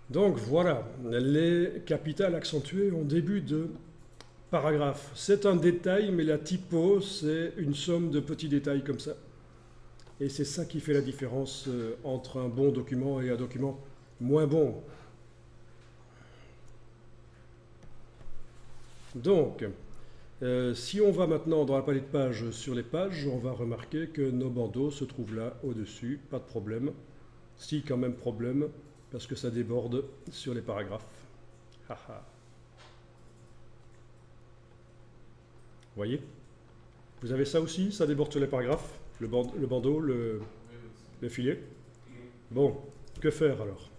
Donc voilà, les capitales accentuées en début de paragraphe. C'est un détail, mais la typo, c'est une somme de petits détails comme ça. Et c'est ça qui fait la différence entre un bon document et un document moins bon. Donc, si on va maintenant dans la palette de pages sur les pages, on va remarquer que nos bandeaux se trouvent là au-dessus, pas de problème. Si, quand même problème, parce que ça déborde sur les paragraphes. Haha. Voyez? Vous avez ça aussi? Ça déborde sur les paragraphes? Le bandeau, le filet? Bon, que faire alors?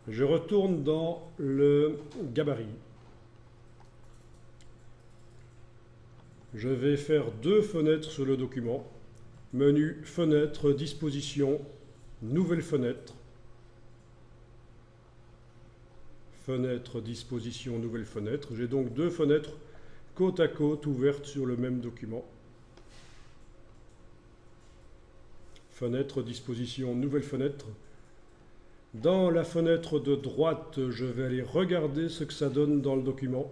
Je retourne dans le gabarit. Je vais faire deux fenêtres sur le document. Menu, fenêtre, disposition, nouvelle fenêtre. Fenêtre, disposition, nouvelle fenêtre. J'ai donc deux fenêtres côte à côte ouvertes sur le même document. Fenêtre, disposition, nouvelle fenêtre. Dans la fenêtre de droite, je vais aller regarder ce que ça donne dans le document.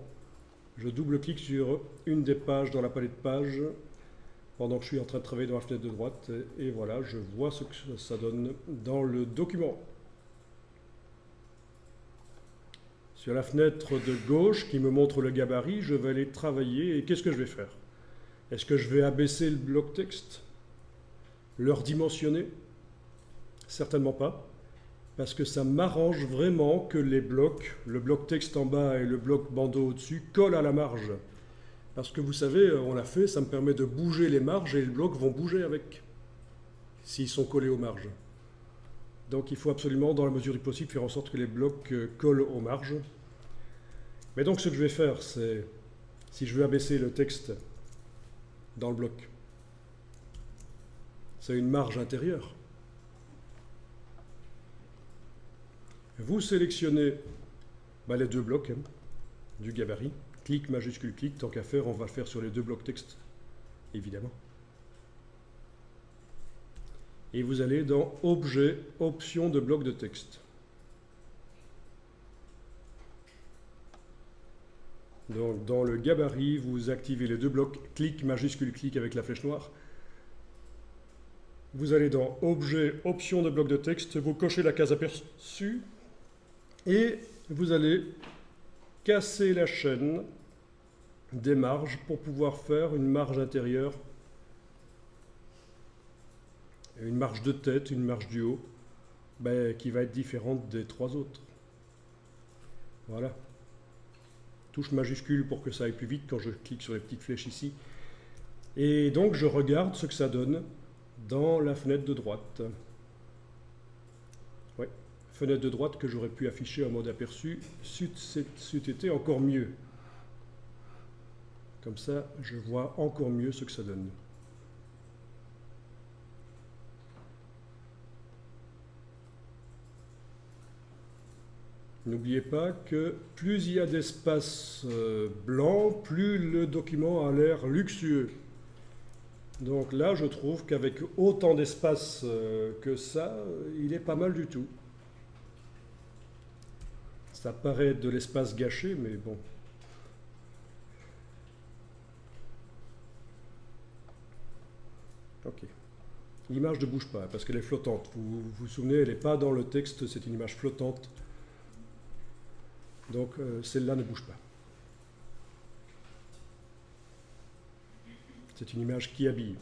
Je double-clique sur une des pages dans la palette de pages pendant que je suis en train de travailler dans la fenêtre de droite. Et voilà, je vois ce que ça donne dans le document. Sur la fenêtre de gauche qui me montre le gabarit, je vais aller travailler. Et qu'est-ce que je vais faire? Est-ce que je vais abaisser le bloc texte? Le redimensionner? Certainement pas. Parce que ça m'arrange vraiment que les blocs, le bloc texte en bas et le bloc bandeau au-dessus, collent à la marge. Parce que vous savez, on l'a fait, ça me permet de bouger les marges et les blocs vont bouger avec, s'ils sont collés aux marges. Donc il faut absolument, dans la mesure du possible, faire en sorte que les blocs collent aux marges. Mais donc ce que je vais faire, c'est, si je veux abaisser le texte dans le bloc, c'est une marge intérieure. Vous sélectionnez les deux blocs du gabarit. Clic, majuscule, clic. Tant qu'à faire, on va le faire sur les deux blocs texte, évidemment. Et vous allez dans Objet, Options de bloc de texte. Donc dans le gabarit, vous activez les deux blocs, clic, majuscule, clic avec la flèche noire. Vous allez dans Objet, Options de bloc de texte, vous cochez la case aperçue et vous allez casser la chaîne des marges pour pouvoir faire une marge intérieure, une marge de tête, une marge du haut, qui va être différente des trois autres. Voilà. Touche majuscule pour que ça aille plus vite quand je clique sur les petites flèches ici. Et donc je regarde ce que ça donne dans la fenêtre de droite. Ouais. Fenêtre de droite que j'aurais pu afficher en mode aperçu, c'eût été encore mieux. Comme ça, je vois encore mieux ce que ça donne. N'oubliez pas que plus il y a d'espace blanc, plus le document a l'air luxueux. Donc là, je trouve qu'avec autant d'espace que ça, il est pas mal du tout. Ça paraît de l'espace gâché, mais bon. Ok. L'image ne bouge pas parce qu'elle est flottante. Vous vous souvenez, elle n'est pas dans le texte, c'est une image flottante. Donc celle-là ne bouge pas. C'est une image qui habille.